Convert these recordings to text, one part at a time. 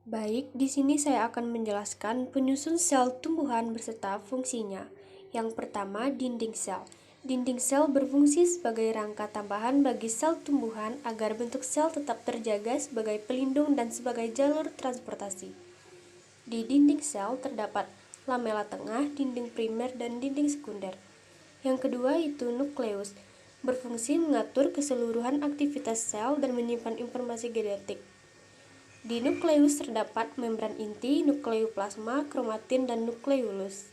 Baik, di sini saya akan menjelaskan penyusun sel tumbuhan beserta fungsinya. Yang pertama, dinding sel. Dinding sel berfungsi sebagai rangka tambahan bagi sel tumbuhan agar bentuk sel tetap terjaga sebagai pelindung dan sebagai jalur transportasi. Di dinding sel terdapat lamela tengah, dinding primer, dan dinding sekunder. Yang kedua itu nukleus, berfungsi mengatur keseluruhan aktivitas sel dan menyimpan informasi genetik. Di nukleus terdapat membran inti, nukleoplasma, kromatin, dan nukleolus.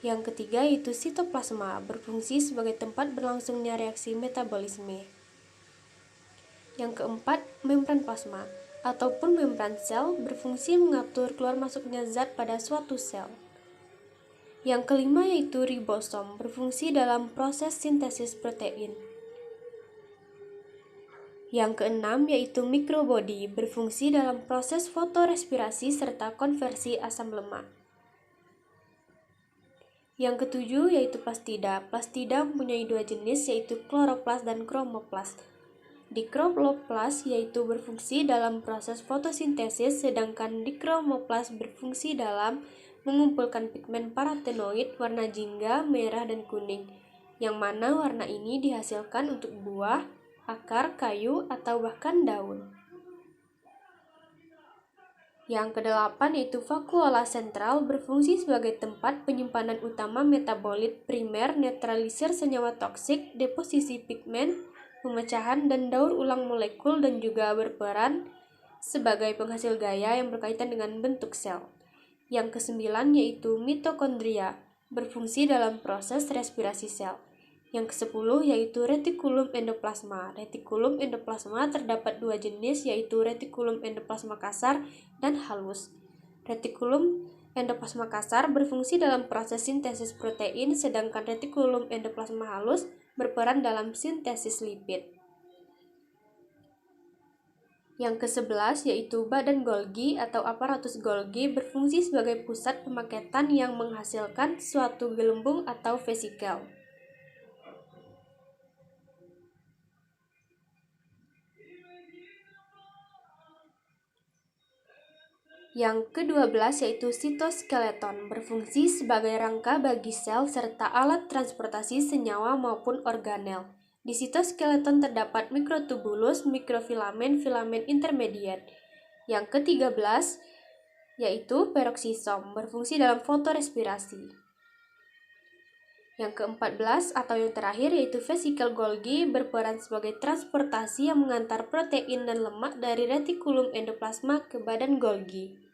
Yang ketiga itu sitoplasma, berfungsi sebagai tempat berlangsungnya reaksi metabolisme. Yang keempat, membran plasma, ataupun membran sel, berfungsi mengatur keluar masuknya zat pada suatu sel. Yang kelima yaitu ribosom, berfungsi dalam proses sintesis protein. Yang keenam yaitu mikrobodi, berfungsi dalam proses fotorespirasi serta konversi asam lemak. Yang ketujuh yaitu plastida. Plastida mempunyai dua jenis yaitu kloroplas dan kromoplas. Di kloroplas yaitu berfungsi dalam proses fotosintesis, sedangkan di kromoplas berfungsi dalam mengumpulkan pigmen parotenoid warna jingga, merah, dan kuning, yang mana warna ini dihasilkan untuk buah, akar, kayu, atau bahkan daun. Yang kedelapan yaitu vakuola sentral, berfungsi sebagai tempat penyimpanan utama metabolit primer, netralisir senyawa toksik, deposisi pigmen, pemecahan dan daur ulang molekul, dan juga berperan sebagai penghasil gaya yang berkaitan dengan bentuk sel. Yang kesembilan yaitu mitokondria, berfungsi dalam proses respirasi sel. Yang kesepuluh yaitu retikulum endoplasma. Retikulum endoplasma terdapat dua jenis yaitu retikulum endoplasma kasar dan halus. Retikulum endoplasma kasar berfungsi dalam proses sintesis protein, sedangkan retikulum endoplasma halus berperan dalam sintesis lipid. Yang ke-11 yaitu badan Golgi atau aparatus Golgi, berfungsi sebagai pusat pemaketan yang menghasilkan suatu gelembung atau vesikel. Yang ke-12 yaitu sitoskeleton, berfungsi sebagai rangka bagi sel serta alat transportasi senyawa maupun organel. Di sitoskeleton terdapat mikrotubulus, mikrofilamen, filamen intermediat. Yang ke-13 yaitu peroksisom, berfungsi dalam fotorespirasi. Yang ke-14 atau yang terakhir yaitu vesikel Golgi, berperan sebagai transportasi yang mengantar protein dan lemak dari retikulum endoplasma ke badan Golgi.